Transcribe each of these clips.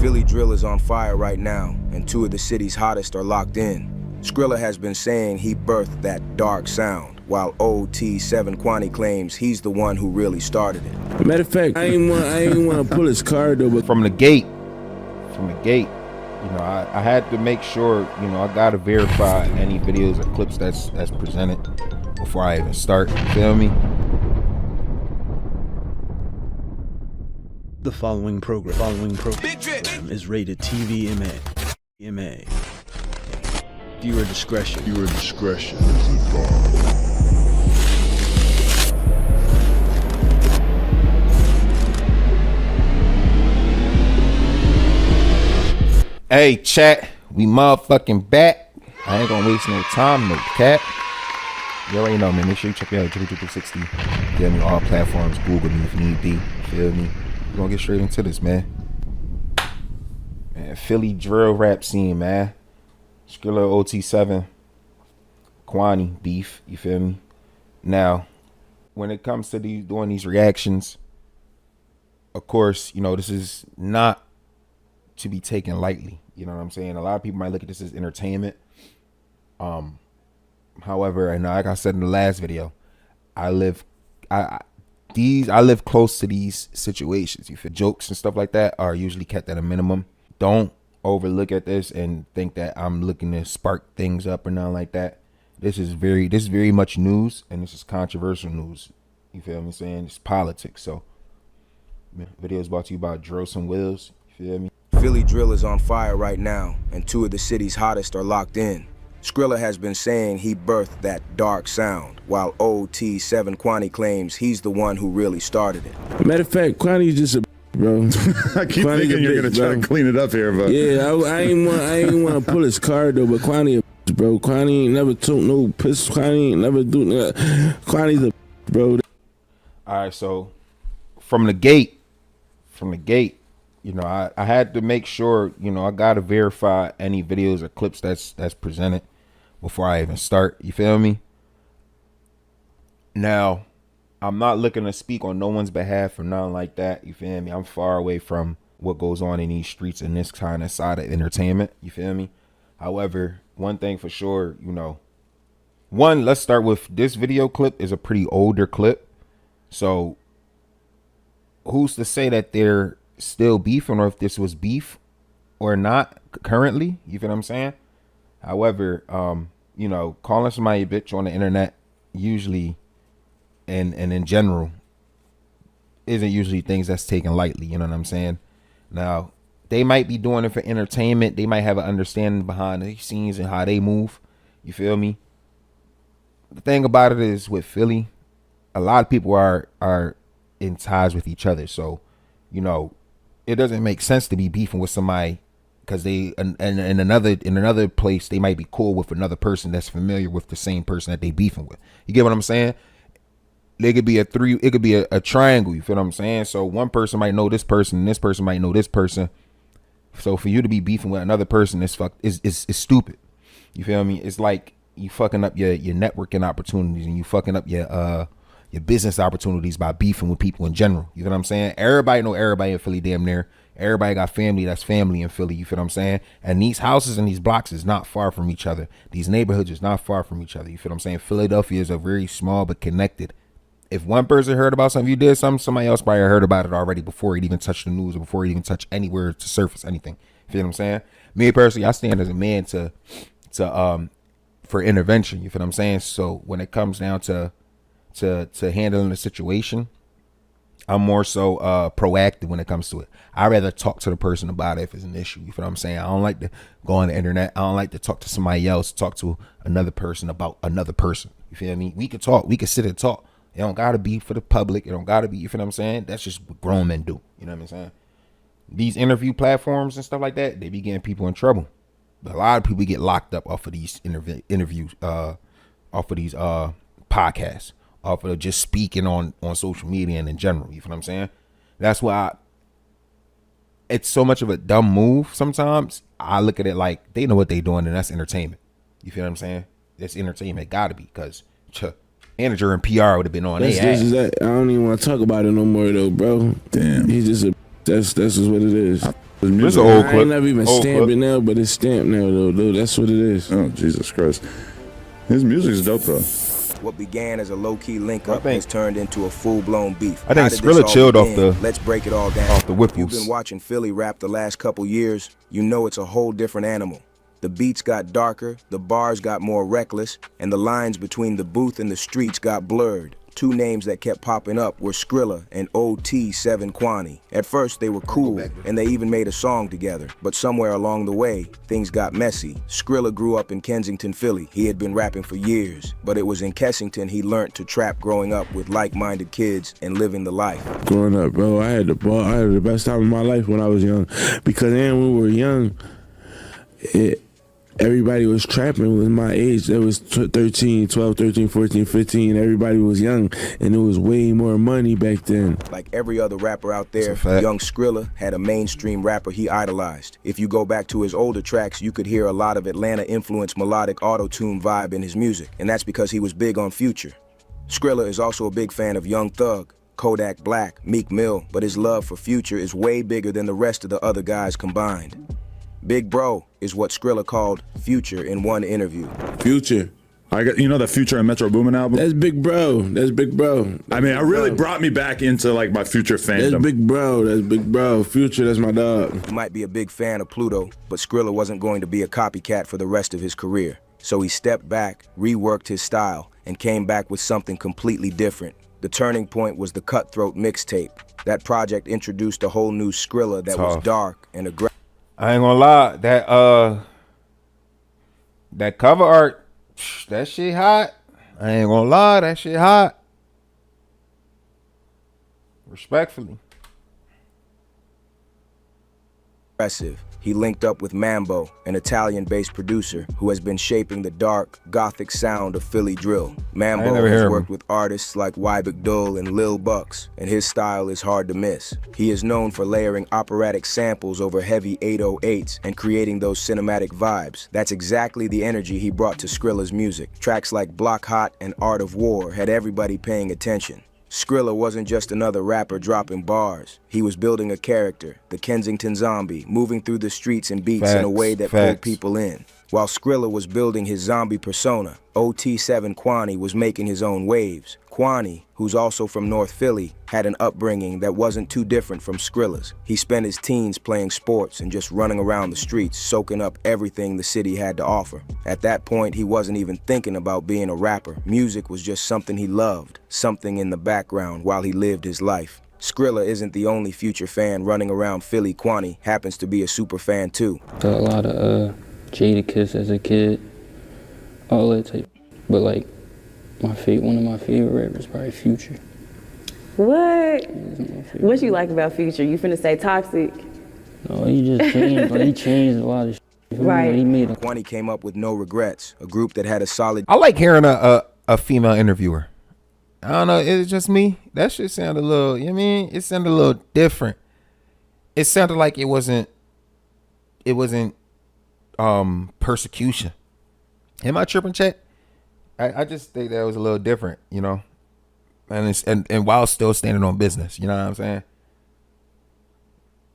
Philly drill is on fire right now, and two of the city's hottest are locked in. Skrilla has been saying he birthed that dark sound, while OT7 Quanny claims he's the one who really started it. Matter of fact, I ain't want to pull his card though, but from the gate, you know, I had to make sure, you know, I gotta verify any videos or clips that's presented before I even start. You feel me? The following program is rated TV MA. Viewer discretion is advised. Hey, chat, we motherfucking back. I ain't gonna waste no time, no cat. You already know, man. Make sure you check me out, DriPPie60. Get me on all platforms. Google me if need be. Feel me? We're gonna get straight into this, man. Man, Philly drill rap scene, man. Skrilla, OT7, Quanny beef. You feel me? Now, when it comes to doing these reactions, of course, you know, this is not to be taken lightly. You know what I'm saying? A lot of people might look at this as entertainment. However, and like I said in the last video, I live close to these situations. You feel jokes and stuff like that are usually kept at a minimum. Don't overlook at this and think that I'm looking to spark things up or nothing like that. This is very much news, and this is controversial news. You feel me saying? It's politics. So, video is brought to you by Dros and Wills. You feel me? Philly drill is on fire right now, and two of the city's hottest are locked in. Skrilla has been saying he birthed that dark sound, while OT7 Quanny claims he's the one who really started it. matter of fact, Quanny's just a bro. I keep thinking you're gonna try to clean it up here, but yeah, I ain't want to pull his card though, but Quanny a bro. Quanny ain't never took no piss. Quanny ain't never do nothing. Quanny's a bro. All right, so from the gate, you know, I had to make sure, you know, I gotta verify any videos or clips that's presented before I even start. You feel me? Now, I'm not looking to speak on no one's behalf or nothing like that. You feel me? I'm far away from what goes on in these streets and this kind of side of entertainment. You feel me? However, one thing for sure, you know, let's start with this video clip is a pretty older clip. So who's to say that they're still beefing or if this was beef or not currently? You feel what I'm saying? However, you know, calling somebody a bitch on the internet usually and in general isn't usually things that's taken lightly. You know what I'm saying? Now, they might be doing it for entertainment. They might have an understanding behind the scenes and how they move. You feel me? The thing about it is with Philly, a lot of people are in ties with each other. So, you know, it doesn't make sense to be beefing with somebody because they in another place they might be cool with another person that's familiar with the same person that they beefing with. You get what I'm saying? It could be a triangle. You feel what I'm saying? So one person might know this person, and this person might know this person. So for you to be beefing with another person is stupid. You feel me? It's like you fucking up your networking opportunities and you fucking up your business opportunities by beefing with people in general. You know what I'm saying? Everybody know everybody in Philly damn near. Everybody got family that's family in Philly. You feel what I'm saying? And these houses and these blocks is not far from each other. These neighborhoods is not far from each other. You feel what I'm saying? Philadelphia is a very small but connected. If one person heard about something, you did something, somebody else probably heard about it already before it even touched the news or before it even touched anywhere to surface anything. You feel what I'm saying? Me personally, I stand as a man for intervention. You feel what I'm saying? So when it comes down to handling the situation, I'm more so proactive when it comes to it. I'd rather talk to the person about it if it's an issue. You feel what I'm saying? I don't like to go on the internet. I don't like to talk to somebody else, talk to another person about another person. You feel me? We could talk. We could sit and talk. It don't gotta be for the public. It don't gotta be, you feel what I'm saying? That's just what grown men do. You know what I'm saying? These interview platforms and stuff like that, they be getting people in trouble. But a lot of people get locked up off of these interviews, off of these podcasts, off of just speaking on social media and in general. You feel what I'm saying? That's why it's so much of a dumb move sometimes. I look at it like they know what they doing and that's entertainment. You feel what I'm saying? That's entertainment, gotta be, because manager and PR would have been on their ass. I don't even want to talk about it no more though, bro. Damn. He's just that's just what it is. His It's music. an old I clip. ain't never even Old stamped clip. it now, but it's stamped now, though, dude. That's what it is. Oh, Jesus Christ. His music's dope, though. What began as a low-key link-up think- has turned into a full-blown beef. I think How did this Skrilla all chilled off begin? the- Let's break it all down. off the If you've whipples. been watching Philly rap the last couple years, you know it's a whole different animal. The beats got darker, the bars got more reckless, and the lines between the booth and the streets got blurred. Two names that kept popping up were Skrilla and OT7 Quanny. At first, they were cool, and they even made a song together. But somewhere along the way, things got messy. Skrilla grew up in Kensington, Philly. He had been rapping for years, but it was in Kensington he learned to trap growing up with like-minded kids and living the life. Growing up, bro, I had the ball. I had the best time of my life when I was young. Because then when we were young, everybody was trapping with my age. That was 13, 12, 13, 14, 15. Everybody was young, and it was way more money back then. Like every other rapper out there, That's a fact. young Skrilla had a mainstream rapper he idolized. If you go back to his older tracks, you could hear a lot of Atlanta-influenced melodic auto-tune vibe in his music, and that's because he was big on Future. Skrilla is also a big fan of Young Thug, Kodak Black, Meek Mill, but his love for Future is way bigger than the rest of the other guys combined. Big Bro is what Skrilla called Future in one interview. Future. I got, you know, the Future and Metro Boomin album? That's Big Bro. That's Big Bro. I mean, it really brought me back into, like, my Future That's fandom. Big Bro. That's Big Bro. Future, that's my dog. He might be a big fan of Pluto, but Skrilla wasn't going to be a copycat for the rest of his career. So he stepped back, reworked his style, and came back with something completely different. The turning point was the Cutthroat mixtape. That project introduced a whole new Skrilla that was Tough. dark and aggressive. I ain't gonna lie, that cover art, that shit hot. I ain't gonna lie, that shit hot. Respectfully. He linked up with Mambo, an Italian-based producer who has been shaping the dark, gothic sound of Philly drill. Mambo never heard has him. worked with artists like vidIQ and Lil Bucks, and his style is hard to miss. He is known for layering operatic samples over heavy 808s and creating those cinematic vibes. That's exactly the energy he brought to Skrilla's music. Tracks like Block Hot and Art of War had everybody paying attention. Skrilla wasn't just another rapper dropping bars. He was building a character, the Kensington Zombie, moving through the streets and beats in a way that pulled Facts. people in. While Skrilla was building his zombie persona, OT7 Quanny was making his own waves. Quanny, who's also from North Philly, had an upbringing that wasn't too different from Skrilla's. He spent his teens playing sports and just running around the streets, soaking up everything the city had to offer. At that point, he wasn't even thinking about being a rapper. Music was just something he loved, something in the background while he lived his life. Skrilla isn't the only Future fan running around Philly. Quanny happens to be a super fan too. Got a lot of Jadakiss as a kid, all that type. But like, one of my favorite rappers probably Future. What? What you like about Future? You finna say toxic? No, he just changed. Like, he changed a lot of shit. Right. He made a Quanny came up with No Regrets, a group that had a solid I like hearing a female interviewer. I don't know, it's just me. That shit sounded a little, you know what I mean? It sounded a little different. It sounded like it wasn't persecution. Am I tripping, Chet? I just think that was a little different, you know? And while still standing on business, you know what I'm saying?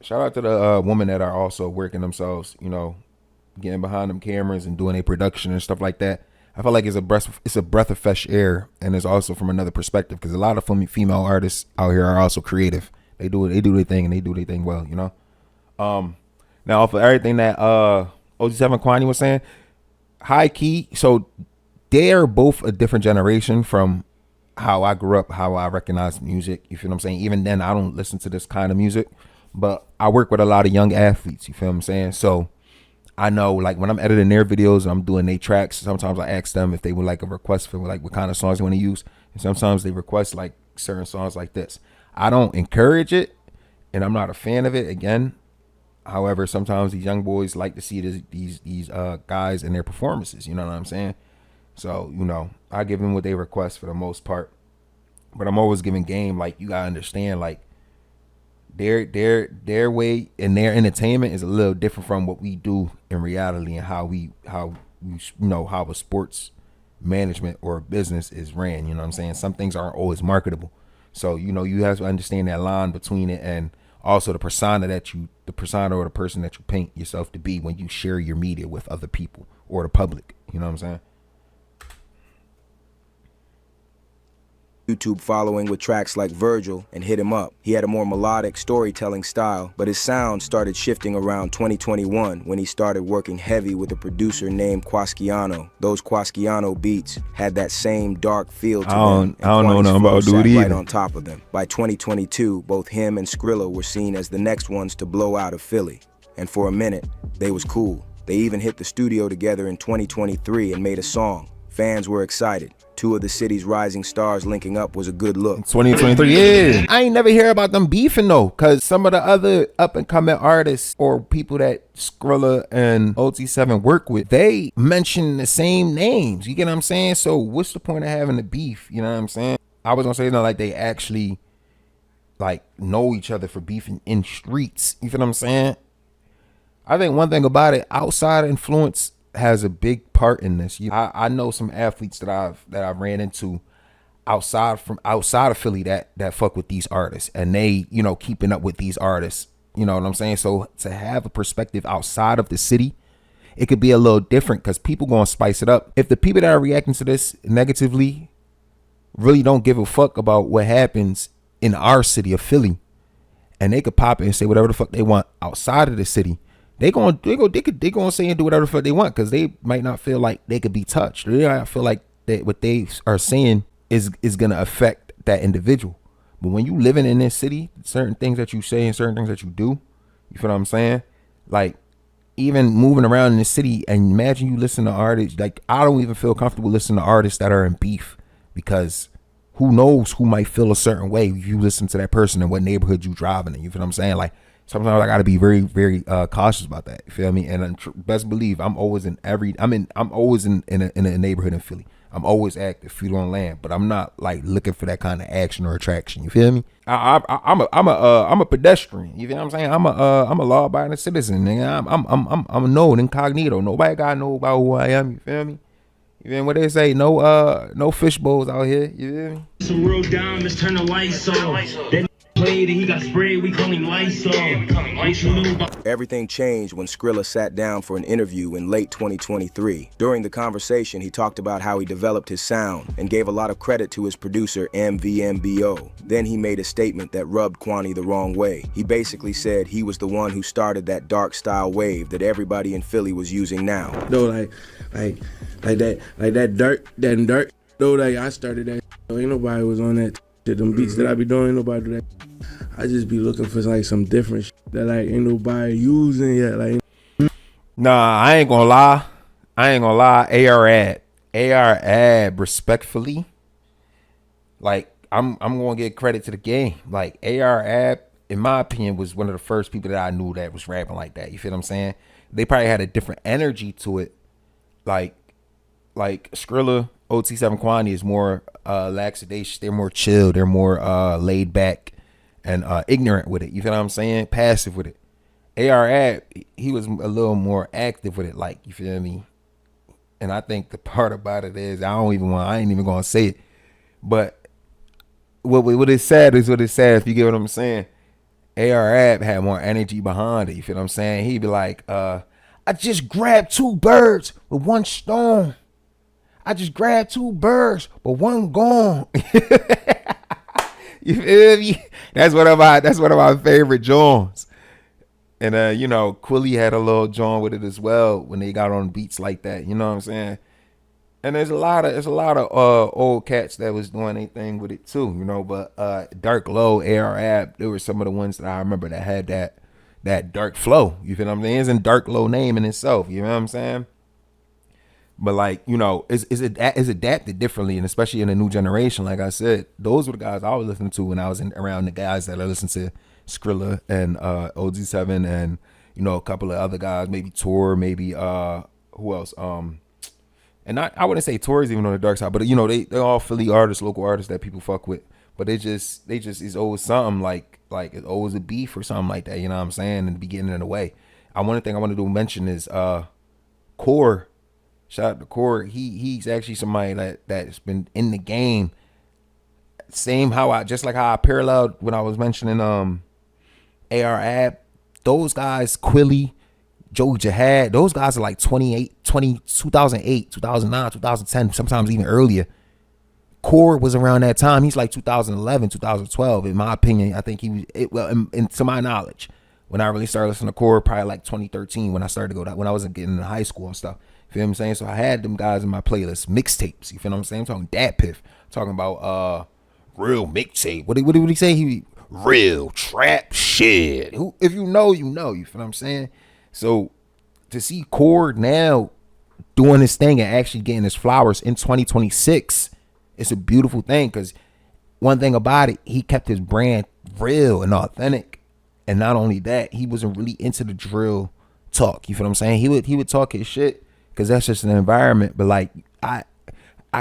Shout out to the women that are also working themselves, you know, getting behind them cameras and doing a production and stuff like that. I feel like it's a breath of fresh air, and it's also from another perspective because a lot of female artists out here are also creative. They do their thing and they do their thing well, you know. Now off of everything that OT7 Quanny was saying, high key. So they're both a different generation from how I grew up, how I recognize music. You feel what I'm saying? Even then, I don't listen to this kind of music, but I work with a lot of young athletes. You feel what I'm saying? So I know, like, when I'm editing their videos and I'm doing their tracks, sometimes I ask them if they would like a request for like what kind of songs they want to use. And sometimes they request like certain songs like this. I don't encourage it, and I'm not a fan of it. Again, however, sometimes these young boys like to see these guys in their performances. You know what I'm saying? So, you know, I give them what they request for the most part. But I'm always giving game, like, you gotta understand, like, their way and their entertainment is a little different from what we do in reality and how we you know how a sports management or a business is ran. You know what I'm saying? Some things aren't always marketable, so you know you have to understand that line between it and also the persona or the person that you paint yourself to be when you share your media with other people or the public. You know what I'm saying? YouTube following with tracks like Virgil and Hit 'Em Up. He had a more melodic storytelling style, but his sound started shifting around 2021 when he started working heavy with a producer named Quasciano. Those Quasciano beats had that same dark feel to them. I don't know nothing about dude right either. on top of them. By 2022, both him and Skrilla were seen as the next ones to blow out of Philly. And for a minute, they was cool. They even hit the studio together in 2023 and made a song. Fans were excited. Two of the city's rising stars linking up was a good look. 2023, yeah. I ain't never hear about them beefing though, cause some of the other up and coming artists or people that Skrilla and OT7 work with, they mention the same names. You get what I'm saying? So what's the point of having the beef? You know what I'm saying? I was gonna say like they actually like know each other for beefing in streets. You feel what I'm saying? I think one thing about it, outside influence has a big part in this. I know some athletes that I've ran into outside of Philly that fuck with these artists, and they, you know, keeping up with these artists. You know what I'm saying? So to have a perspective outside of the city, it could be a little different because people gonna spice it up. If the people that are reacting to this negatively really don't give a fuck about what happens in our city of Philly, and they could pop it and say whatever the fuck they want outside of the city, they gonna say and do whatever the fuck they want because they might not feel like they could be touched. They might feel like that what they are saying is gonna affect that individual. But when you living in this city, certain things that you say and certain things that you do, you feel what I'm saying? Like even moving around in the city, and imagine you listen to artists. Like I don't even feel comfortable listening to artists that are in beef because who knows who might feel a certain way if you listen to that person and what neighborhood you driving in. You feel what I'm saying? Like sometimes I gotta be very, very cautious about that. You feel me? And best believe I'm always in a neighborhood in Philly. I'm always active, feet on land, but I'm not like looking for that kind of action or attraction. You feel me? I'm a pedestrian. You feel what I'm saying? I'm a law-abiding citizen. Nigga. I'm a known incognito. Nobody gotta know about who I am. You feel me? You feel what they say? No fish bowls out here. You feel me? Some real diamonds, turn the lights on. That played and he got sprayed, we call him Lysol. Everything changed when Skrilla sat down for an interview in late 2023. During the conversation, he talked about how he developed his sound and gave a lot of credit to his producer MVMBO. Then he made a statement that rubbed Quanny the wrong way. He basically said he was the one who started that dark style wave that everybody in Philly was using now. No, like that dirt. No, like I started that. Ain't nobody was on that. Them beats that I be doing, ain't nobody do that. I just be looking for like some different shit that like ain't nobody using yet. Like, nah, I ain't gonna lie. AR ad respectfully. Like I'm gonna give credit to the game. Like AR ad, in my opinion, was one of the first people that I knew that was rapping like that. You feel what I'm saying? They probably had a different energy to it. Like Skrilla, OT7 Quanny is more lackadaisical. They're more chill. They're more laid back and ignorant with it. You feel what I'm saying? Passive with it. AR Ab, he was a little more active with it. Like, you feel me? And I think the part about it is I ain't even gonna say it. But what is sad is what is sad. If you get what I'm saying, AR Ab had more energy behind it. You feel what I'm saying? He'd be like, I just grabbed 2 birds with 1 stone. I just grabbed 2 birds, but 1 gone. You feel me? That's one of my favorite Johns. And you know, Quilly had a little John with it as well when they got on beats like that. You know what I'm saying? And there's a lot of old cats that was doing anything with it too, you know. But Dark Low, AR Ab, they were some of the ones that I remember that had that dark flow. You feel what I'm saying? It's a Dark Low name in itself. You know what I'm saying? But like, you know, it's adapted differently, and especially in the new generation. Like I said, those were the guys I was listening to when I was around the guys that I listened to, Skrilla and OT7, and you know, a couple of other guys, maybe Tor, maybe who else? And I wouldn't say Tory's even on the dark side, but you know, they're all Philly artists, local artists that people fuck with. But they just is always something like it's always a beef or something like that. You know what I'm saying? And be getting in the way. One thing I wanted to mention is Core. Shout out to Core. He's actually somebody that's been in the game. Same how I paralleled when I was mentioning AR Ab, those guys, Quilly, Joe Jihad, those guys are like 2008, 2009, 2010, sometimes even earlier. Core was around that time. He's like 2011, 2012. In my opinion, I think he was, to my knowledge, when I really started listening to Core, probably like 2013 when I started to go, when I was getting in high school and stuff. You feel what I'm saying? So I had them guys in my playlist, mixtapes. You feel what I'm saying? I'm talking DriPPie. Talking about real mixtape. What did he say? He real trap shit. Who, if you know, you know. You feel what I'm saying? So to see Core now doing his thing and actually getting his flowers in 2026, it's a beautiful thing, because one thing about it, he kept his brand real and authentic. And not only that, he wasn't really into the drill talk. You feel what I'm saying? He would talk his shit because that's just an environment. But like I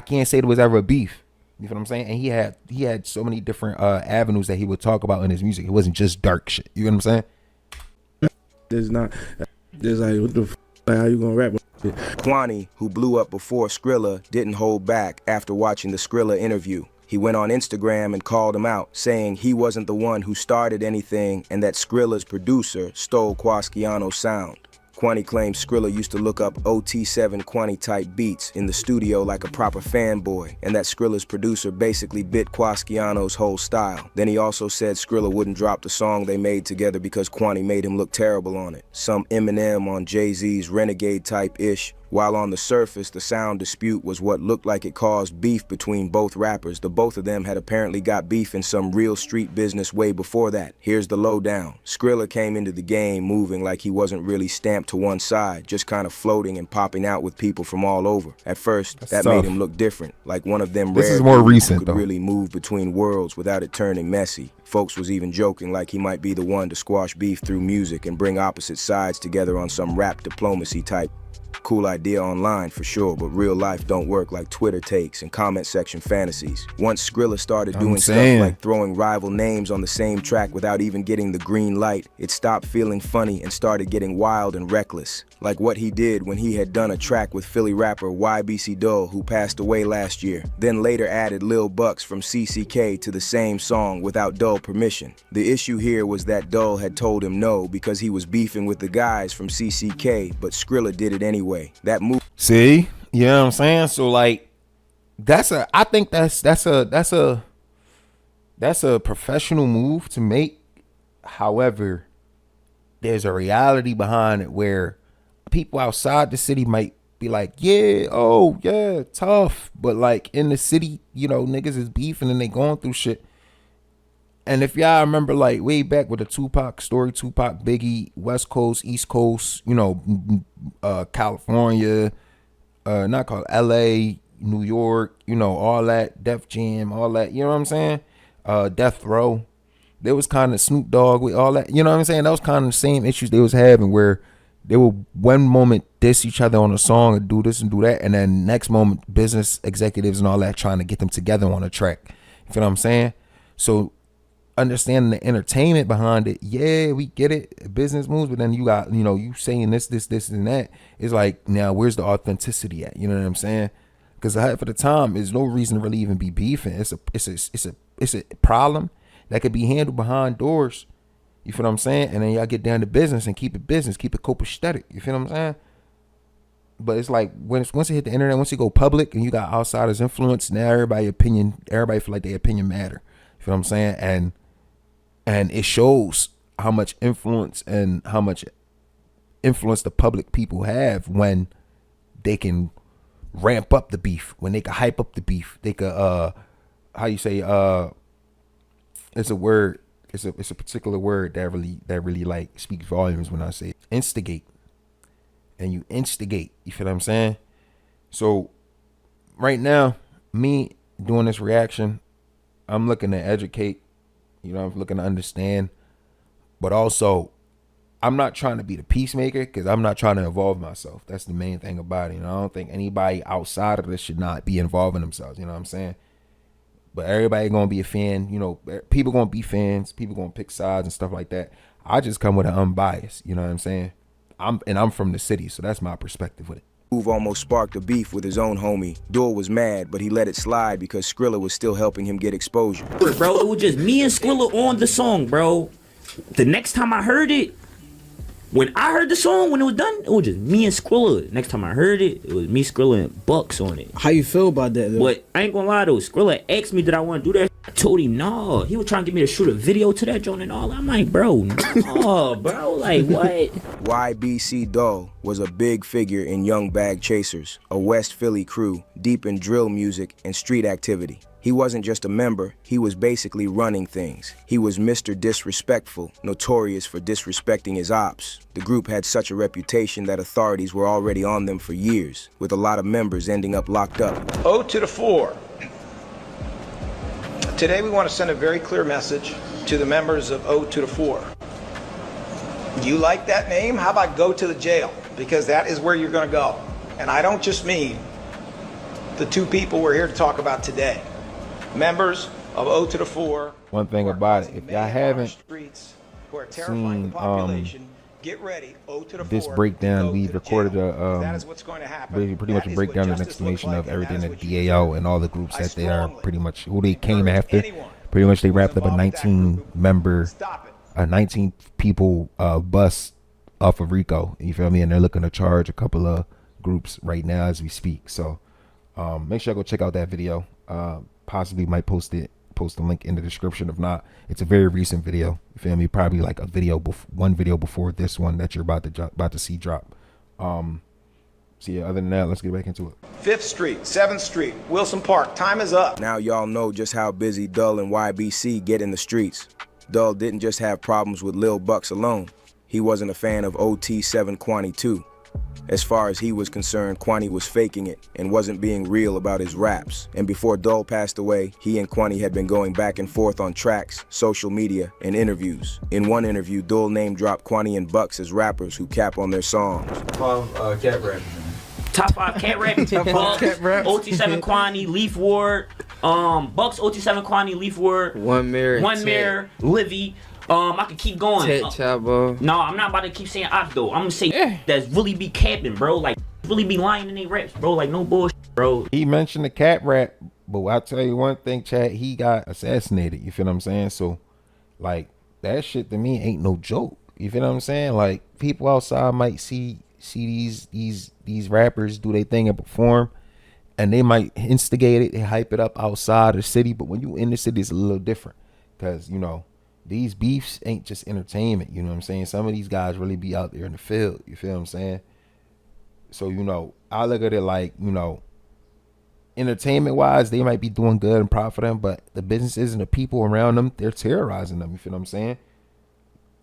can't say there was ever a beef. You feel what I'm saying? And he had so many different avenues that he would talk about in his music. It wasn't just dark shit. You know what I'm saying? There's not. There's like, what the f***, like, how you gonna rap? Quanny, who blew up before Skrilla, didn't hold back after watching the Skrilla interview. He went on Instagram and called him out, saying he wasn't the one who started anything and that Skrilla's producer stole Quasquiano's sound. Quanny claims Skrilla used to look up OT7 Quanny type beats in the studio like a proper fanboy, and that Skrilla's producer basically bit Quasquiano's whole style. Then he also said Skrilla wouldn't drop the song they made together because Quanny made him look terrible on it. Some Eminem on Jay-Z's Renegade type-ish. While on the surface, the sound dispute was what looked like it caused beef between both rappers. The both of them had apparently got beef in some real street business way before that. Here's the lowdown. Skrilla came into the game moving like he wasn't really stamped to one side, just kind of floating and popping out with people from all over. At first, that made him look different, like one of them This rare is more dudes recent, who could really move between worlds without it turning messy. Folks was even joking like he might be the one to squash beef through music and bring opposite sides together on some rap diplomacy type. Cool idea online for sure, but real life don't work like Twitter takes and comment section fantasies. Once Skrilla started doing stuff like throwing rival names on the same track without even getting the green light, it stopped feeling funny and started getting wild and reckless. Like what he did when he had done a track with Philly rapper YBC Dull, who passed away last year, then later added Lil Bucks from CCK to the same song without Dull permission. The issue here was that Dull had told him no because he was beefing with the guys from CCK, but Skrilla did it anyway. That move. See, you know what I'm saying? So like, I think that's a professional move to make. However, there's a reality behind it where people outside the city might be like, yeah, oh yeah, tough. But like in the city, you know, niggas is beefing and they going through shit. And if y'all remember, like way back with the Tupac story, Tupac, Biggie, West Coast, East Coast, you know, California, not called LA, New York, you know, all that, Def Jam, all that, you know what I'm saying? Death Row. There was kind of Snoop Dogg with all that, you know what I'm saying? That was kind of the same issues they was having, where they will one moment diss each other on a song and do this and do that, and then next moment business executives and all that trying to get them together on a track. You feel what I'm saying? So understanding the entertainment behind it, yeah, we get it, business moves, but then you got, you know, you saying this and that. It's like, now where's the authenticity at? You know what I'm saying? Because half of the time, there's no reason to really even be beefing. It's a problem that could be handled behind doors. You feel what I'm saying? And then y'all get down to business and keep it business, keep it copacetic. You feel what I'm saying? But it's like once it hit the internet, once it go public and you got outsiders' influence, now everybody feel like their opinion matter. You feel what I'm saying? And it shows how much influence the public people have when they can ramp up the beef, when they can hype up the beef. They could how you say it's a word. It's a particular word that really like speaks volumes when I say it. Instigate. And you instigate. You feel what I'm saying? So right now, me doing this reaction, I'm looking to educate. You know, I'm looking to understand. But also, I'm not trying to be the peacemaker because I'm not trying to involve myself. That's the main thing about it. You know, I don't think anybody outside of this should not be involving themselves. You know what I'm saying? But everybody gonna be a fan. You know, people gonna be fans. People gonna pick sides and stuff like that. I just come with an unbiased. You know what I'm saying? I'm from the city, so that's my perspective with it. Move almost sparked a beef with his own homie. Duel was mad, but he let it slide because Skrilla was still helping him get exposure. Bro, it was just me and Skrilla on the song, bro. the next time I heard it, when I heard the song, when it was done, it was just me and Skrilla. Next time I heard it, it was me, Skrilla, and Bucks on it. How you feel about that, though? But I ain't gonna lie, though. Skrilla asked me, did I want to do that? I told him, no. He was trying to get me to shoot a video to that joint and all. I'm like, bro, no, bro. Like, what? YBC Dull was a big figure in Young Bag Chasers, a West Philly crew deep in drill music and street activity. He wasn't just a member, he was basically running things. He was Mr. Disrespectful, notorious for disrespecting his ops. The group had such a reputation that authorities were already on them for years, with a lot of members ending up locked up. O to the 4. Today we want to send a very clear message to the members of O to the 4. You like that name? How about go to the jail? Because that is where you're going to go. And I don't just mean the two people we're here to talk about today. Members of O to the 4. One thing about it, if y'all haven't seen get ready, O to the this 4, breakdown, we recorded a pretty much a breakdown and explanation of everything that DAO and all the groups that they are pretty much who they came after. Pretty much they wrapped up a 19 people bus off of Rico. You feel me? And they're looking to charge a couple of groups right now as we speak. So make sure I go check out that video. Possibly might post the link in the description. If not, it's a very recent video. You feel me? Probably like one video before this one that you're about to see drop. So yeah, other than that, let's get back into it. 5th Street, 7th Street, Wilson Park. Time is up. Now y'all know just how busy Dull and YBC get in the streets. Dull didn't just have problems with Lil Bucks alone. He wasn't a fan of OT7 Quanny too. As far as he was concerned, Quanny was faking it and wasn't being real about his raps. And before Dull passed away, he and Quanny had been going back and forth on tracks, social media, and interviews. In one interview, Dull name-dropped Quanny and Bucks as rappers who cap on their songs. Cat rap. Top 5 cat rap. Bucks, OT7 Quanny, Leaf Ward. Bucks, OT7 Quanny, Leaf Ward. One Mirror, Livy. I can keep going. No, I'm not about to keep saying ops though. I'm gonna say that's really be capping, bro. Like really be lying in their raps, bro. Like no bullshit, bro. He mentioned the cat rap, but I'll tell you one thing, Chad. He got assassinated. You feel what I'm saying? So, like that shit to me ain't no joke. You feel what I'm saying? Like people outside might see these rappers do their thing and perform, and they might instigate it and hype it up outside the city. But when you in the city, it's a little different, because you know. These beefs ain't just entertainment, you know what I'm saying? Some of these guys really be out there in the field, you feel what I'm saying? So, you know, I look at it like, you know, entertainment-wise, they might be doing good and profit them, but the businesses and the people around them, they're terrorizing them, you feel what I'm saying?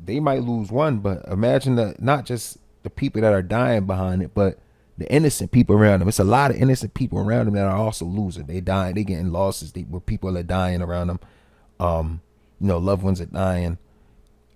They might lose one, but imagine not just the people that are dying behind it, but the innocent people around them. It's a lot of innocent people around them that are also losing. They dying, they getting losses, where people are dying around them. You know, loved ones are dying.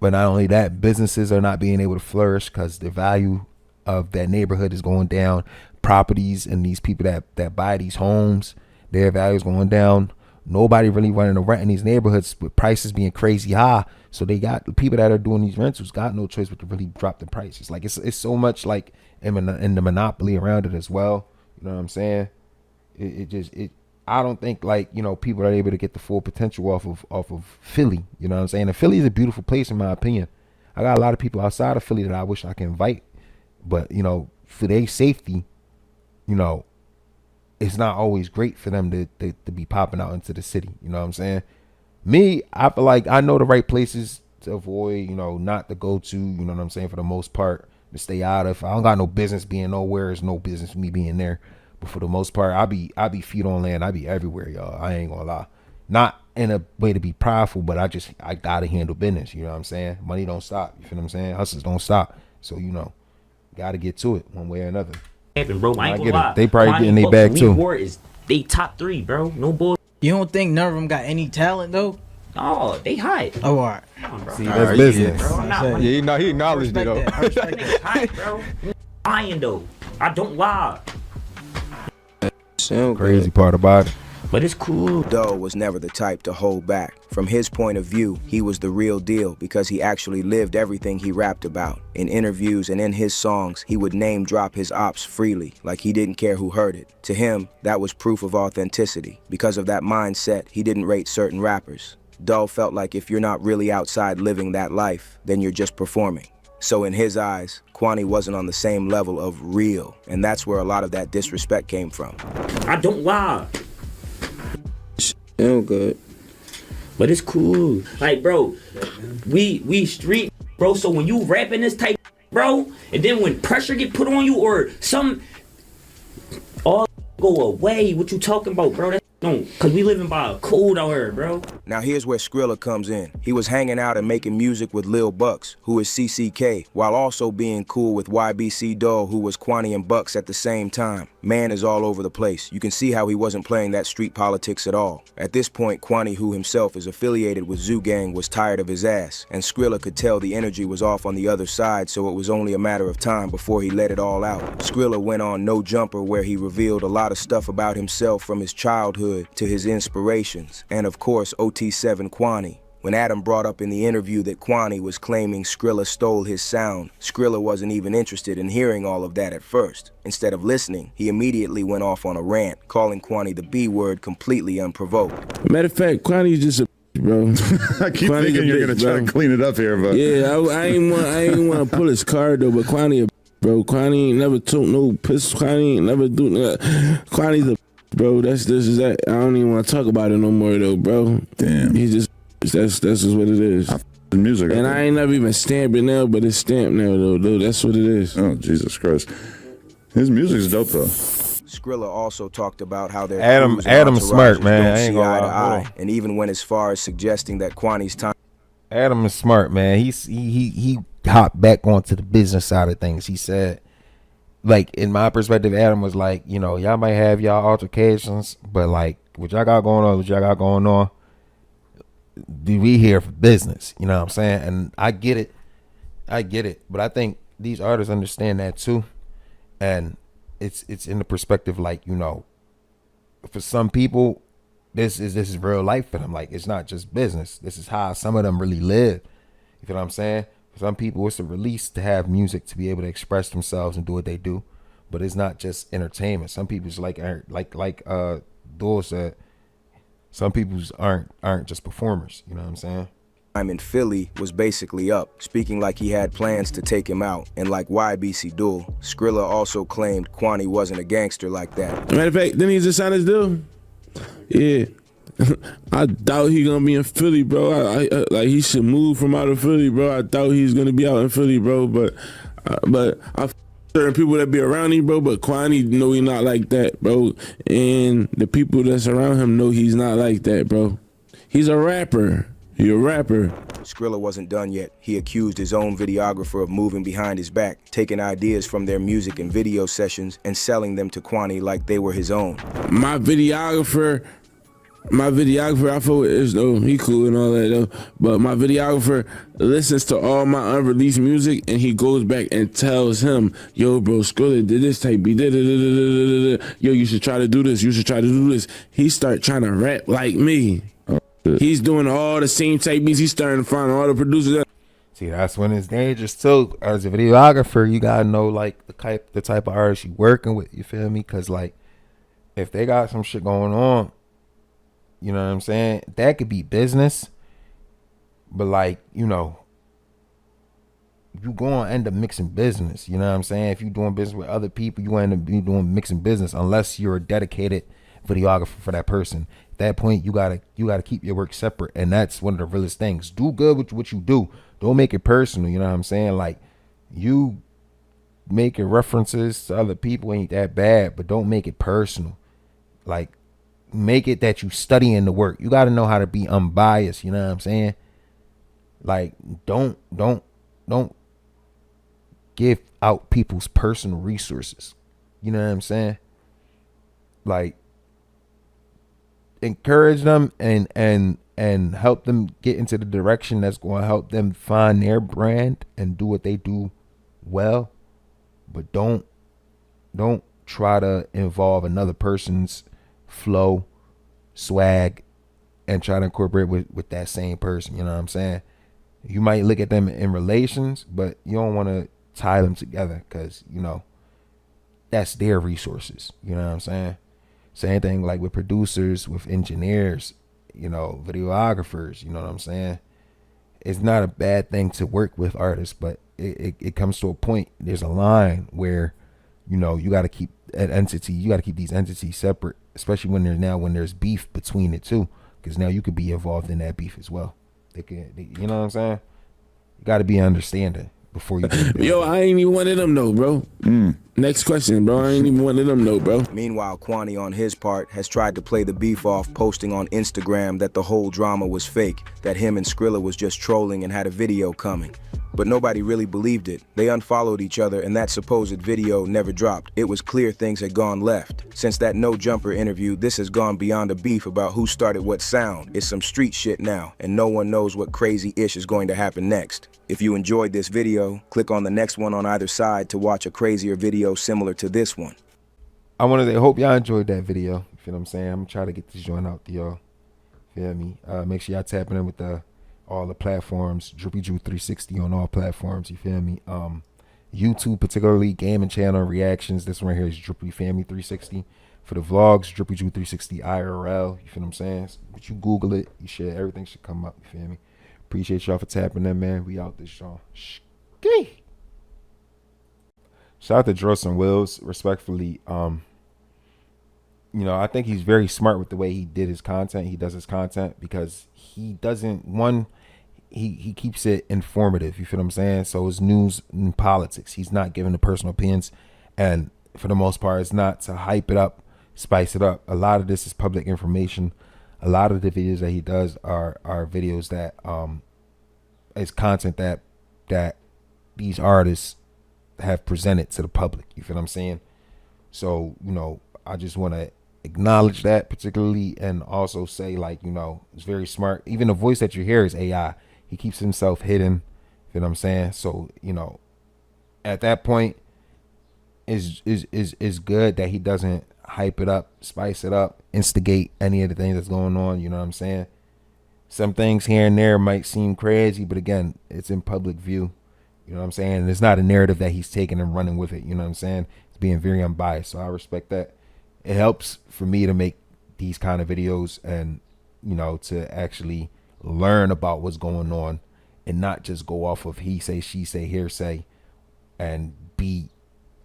But not only that, businesses are not being able to flourish because the value of that neighborhood is going down. Properties and these people that buy these homes, their value is going down. Nobody really running a rent in these neighborhoods with prices being crazy high. So they got the people that are doing these rentals got no choice but to really drop the prices. Like it's so much like in the monopoly around it as well. You know what I'm saying? I don't think like, you know, people are able to get the full potential off of Philly. You know what I'm saying? And Philly is a beautiful place in my opinion. I got a lot of people outside of Philly that I wish I could invite, but you know, for their safety, you know, it's not always great for them to be popping out into the city. You know what I'm saying? Me, I feel like I know the right places to avoid, you know, not to go to, you know what I'm saying, for the most part, to stay out of. I don't got no business being nowhere. There's no business me being there. But for the most part, I be feet on land. I be everywhere, y'all. I ain't gonna lie. Not in a way to be prideful, but I gotta handle business. You know what I'm saying? Money don't stop. You feel what I'm saying? Hustles don't stop. So, you know, gotta get to it one way or another. Bro, I ain't gonna lie. They probably getting their bag too. Is they top 3, bro. No bull. You don't think none of them got any talent though? Oh, they hot. Oh, all right. See, that's business. Bro, Yeah, he acknowledged it though. Hot, bro. Lying though. I don't lie. Crazy part about it. But it's cool. Dull was never the type to hold back. From his point of view, he was the real deal because he actually lived everything he rapped about. In interviews and in his songs, he would name drop his ops freely, like he didn't care who heard it. To him, that was proof of authenticity. Because of that mindset, he didn't rate certain rappers. Dull felt like if you're not really outside living that life, then you're just performing. So in his eyes, Quanny wasn't on the same level of real, and that's where a lot of that disrespect came from. I don't lie. Oh, good. But it's cool. Like, bro, we street, bro, so when you rapping this type, bro, and then when pressure get put on you or some, all go away. What you talking about, bro? That don't, cause we living by a code out here, bro. Now here's where Skrilla comes in. He was hanging out and making music with Lil Bucks, who is CCK, while also being cool with YBC Doll, who was Quanny and Bucks at the same time. Man is all over the place. You can see how he wasn't playing that street politics at all. At this point, Quanny, who himself is affiliated with Zoo Gang, was tired of his ass, and Skrilla could tell the energy was off on the other side, so it was only a matter of time before he let it all out. Skrilla went on No Jumper, where he revealed a lot of stuff about himself from his childhood to his inspirations, and of course OT7 Quanny. When Adam brought up in the interview that Quanny was claiming Skrilla stole his sound, Skrilla wasn't even interested in hearing all of that at first. Instead of listening, he immediately went off on a rant, calling Quanny the B word completely unprovoked. Matter of fact, Quanny's just a bro. I keep thinking you're gonna try to clean it up here, but yeah, I ain't want to pull his card though, but Quanny a bro. Quanny ain't never took no piss. Quanny ain't never do nothing. Quanny's a bro. This is that. I don't even want to talk about it no more though, bro. Damn. He's just that's just what it is. The music. And I ain't never even stamped it now, but it's stamped now though. That's what it is. Oh Jesus Christ. His music's dope though. Skrilla also talked about how their Adam's smart, man. don't I ain't see gonna eye to lie. eye, and even went as far as suggesting that Quanny's time. Adam is smart, man. He hopped back onto the business side of things. He said, like, in my perspective, Adam was like, you know, y'all might have y'all altercations, but like what y'all got going on, we here for business. You know what I'm saying? And I get it. But I think these artists understand that too. And it's in the perspective, like, you know, for some people, this is real life for them. Like, it's not just business. This is how some of them really live. You feel what I'm saying? For some people, it's a release to have music, to be able to express themselves and do what they do. But it's not just entertainment. Some people's like Dole said, some people's aren't just performers. You know what I'm saying? Time in Philly was basically up, speaking like he had plans to take him out. And like YBC Duel, Skrilla also claimed Quanny wasn't a gangster like that. Matter of fact, didn't he just sign his deal? Yeah. I doubt he gonna be in Philly, bro. I like he should move from out of Philly, bro. I doubt he's gonna be out in Philly, bro. But I certain people that be around him, bro. But Quanny know he not like that, bro. And the people that's around him know he's not like that, bro. He's a rapper. He a rapper. Skrilla wasn't done yet. He accused his own videographer of moving behind his back, taking ideas from their music and video sessions and selling them to Quanny like they were his own. My videographer, I feel with Ish though. He cool and all that though. But my videographer listens to all my unreleased music and he goes back and tells him, yo, bro, Skrilla did this type beat. Yo, you should try to do this. You should try to do this. He start trying to rap like me. He's doing all the same type beats. He's starting to find all the producers. See, that's when it's dangerous too. As a videographer, you gotta know like the type of artist you working with. You feel me? Cause like if they got some shit going on, you know what I'm saying? That could be business, but like, you know, you gonna end up mixing business. You know what I'm saying? If you doing business with other people, you end up doing mixing business unless you're a dedicated videographer for that person. At that point, you gotta keep your work separate, and that's one of the realest things. Do good with what you do. Don't make it personal. You know what I'm saying? Like, you making references to other people ain't that bad, but don't make it personal. Like, make it that you studying the work. You got to know how to be unbiased. You know what I'm saying? Like, don't give out people's personal resources. You know what I'm saying? Like, encourage them and help them get into the direction that's going to help them find their brand and do what they do well. But don't try to involve another person's flow, swag, and try to incorporate with that same person. You know what I'm saying? You might look at them in relations, but you don't want to tie them together because, you know, that's their resources. You know what I'm saying? Same thing like with producers, with engineers. videographers. You know what I'm saying? It's not a bad thing to work with artists, but it comes to a point. There's a line where, you got to keep an entity. You got to keep these entities separate, especially when there's beef between it too, because now you could be involved in that beef as well. You know what I'm saying? You got to be understanding before you. Yo, I ain't even one of them though, bro. Next question, bro. I ain't even one of them though, bro. Meanwhile, Quanny, on his part, has tried to play the beef off, posting on Instagram that the whole drama was fake, that him and Skrilla was just trolling and had a video coming. But nobody really believed it. They unfollowed each other and that supposed video never dropped. It was clear things had gone left. Since that No Jumper interview, this has gone beyond a beef about who started what sound. It's some street shit now, and no one knows what crazy ish is going to happen next. If you enjoyed this video, click on the next one on either side to watch a crazier video similar to this one. I want to say, hope y'all enjoyed that video. You feel what I'm saying? I'm going to try to get this joint out to y'all. Feel me? Make sure y'all tapping in with all the platforms. DriPPie 360 on all platforms. You feel me? YouTube, particularly gaming channel reactions. This one right here is DriPPie Family 360. For the vlogs, DriPPie 360 IRL. You feel what I'm saying? But you Google it, you share, everything should come up. You feel me? Appreciate y'all for tapping in, man. We out this y'all. Shout out to Dross Wills, respectfully. I think he's very smart with the way he did his content. He does his content because he doesn't he keeps it informative. You feel what I'm saying? So it's news and politics. He's not giving the personal opinions, and for the most part, it's not to hype it up, spice it up. A lot of this is public information. A lot of the videos that he does are videos that is content that these artists have presented to the public. You feel what I'm saying? So, I just want to acknowledge that particularly, and also say, like, it's very smart. Even the voice that you hear is AI. He keeps himself hidden. You feel what I'm saying? So, at that point, is good that he doesn't hype it up, spice it up, instigate any of the things that's going on. You know what I'm saying? Some things here and there might seem crazy, but again, it's in public view. You know what I'm saying? And it's not a narrative that he's taking and running with it. You know what I'm saying? It's being very unbiased. So I respect that. It helps for me to make these kind of videos and, to actually learn about what's going on and not just go off of he say, she say, hearsay and be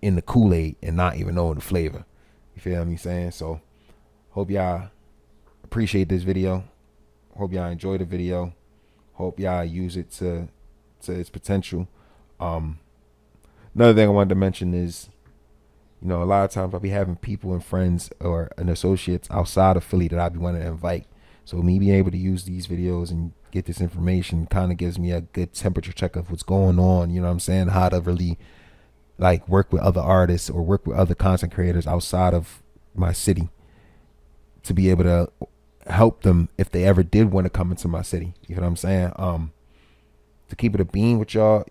in the Kool-Aid and not even know the flavor. You feel me saying? So hope y'all appreciate this video. Hope y'all enjoy the video. Hope y'all use it to its potential. Another thing I wanted to mention is, a lot of times I'll be having people and friends or associates outside of Philly that I'll be wanting to invite. So me being able to use these videos and get this information kind of gives me a good temperature check of what's going on. You know what I'm saying? How to really like work with other artists or work with other content creators outside of my city to be able to help them if they ever did want to come into my city. You know what I'm saying? To keep it a beam with y'all,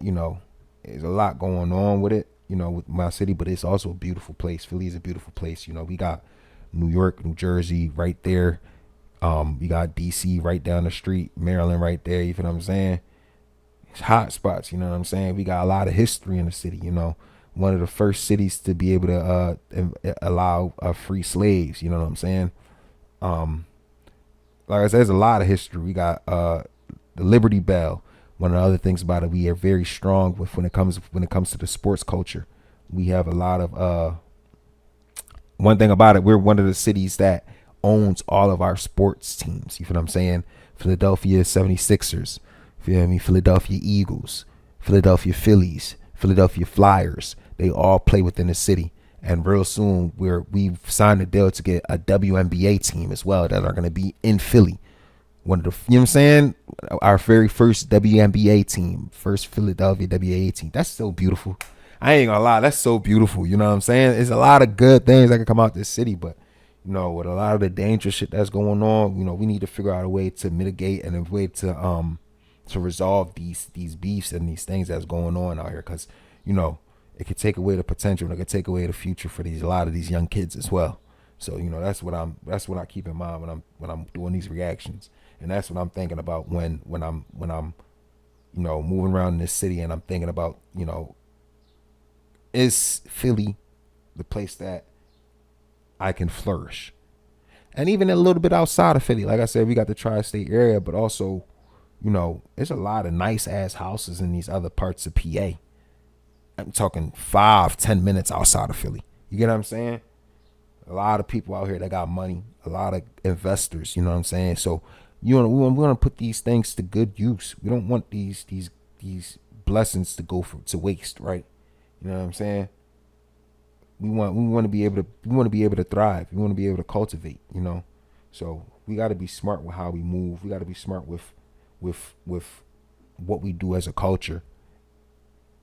there's a lot going on with it, with my city, but it's also a beautiful place. Philly is a beautiful place. We got New York, New Jersey right there. We got DC right down the street, Maryland right there. You feel what I'm saying? It's hot spots. You know what I'm saying? We got a lot of history in the city. One of the first cities to be able to allow free slaves. You know what I'm saying? Like I said, there's a lot of history. We got the Liberty Bell. One of the other things about it, we are very strong with when it comes to the sports culture. We have a lot of one thing about it, we're one of the cities that owns all of our sports teams. You feel what I'm saying? Philadelphia 76ers, feel me? Philadelphia Eagles, Philadelphia Phillies, Philadelphia Flyers. They all play within the city. And real soon we've signed a deal to get a WNBA team as well that are going to be in Philly. One of the, you know what I'm saying? Our very first WNBA team, first Philadelphia WNBA team. That's so beautiful. I ain't gonna lie, that's so beautiful. You know what I'm saying? There's a lot of good things that can come out this city, but with a lot of the dangerous shit that's going on, we need to figure out a way to mitigate and a way to resolve these beefs and these things that's going on out here, because it could take away the potential and it could take away the future for a lot of these young kids as well. So that's what I keep in mind when I'm doing these reactions. And that's what I'm thinking about when I'm moving around in this city, and I'm thinking about, is Philly the place that I can flourish? And even a little bit outside of Philly. Like I said, we got the tri-state area, but also, you know, there's a lot of nice ass houses in these other parts of PA. I'm talking 5-10 minutes outside of Philly. You get what I'm saying? A lot of people out here that got money, a lot of investors, you know what I'm saying? So we want to put these things to good use. We don't want these blessings to go to waste, right? You know what I'm saying? We want to be able to thrive. We want to be able to cultivate, you know? So we got to be smart with how we move. We got to be smart with what we do as a culture.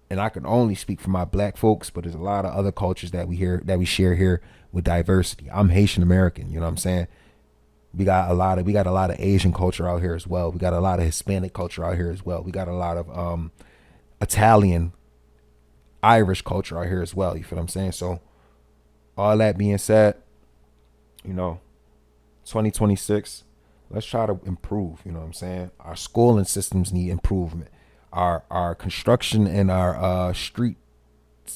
And I can only speak for my black folks, but there's a lot of other cultures that we share here with diversity. I'm Haitian American, you know what I'm saying? We got a lot of Asian culture out here as well. We got a lot of Hispanic culture out here as well. We got a lot of Italian, Irish culture out here as well. You feel what I'm saying? So all that being said, you know, 2026, let's try to improve, you know what I'm saying? Our schooling systems need improvement. Our construction and our streets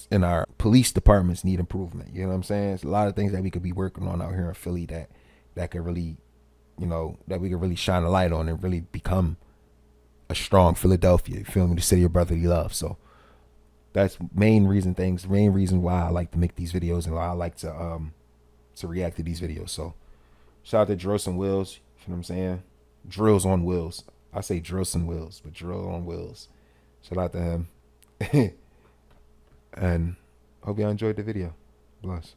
and our police departments need improvement. You know what I'm saying? There's a lot of things that we could be working on out here in Philly that could really, you know, that we could really shine a light on and really become a strong Philadelphia. You feel me? The city of brotherly love. So that's main reason why I like to make these videos and why I like to react to these videos. So shout out to Drills and Wheels. You know what I'm saying? Drills on Wheels. I say Drills and Wheels, but Drill on Wheels. Shout out to him. And hope y'all enjoyed the video. Bless.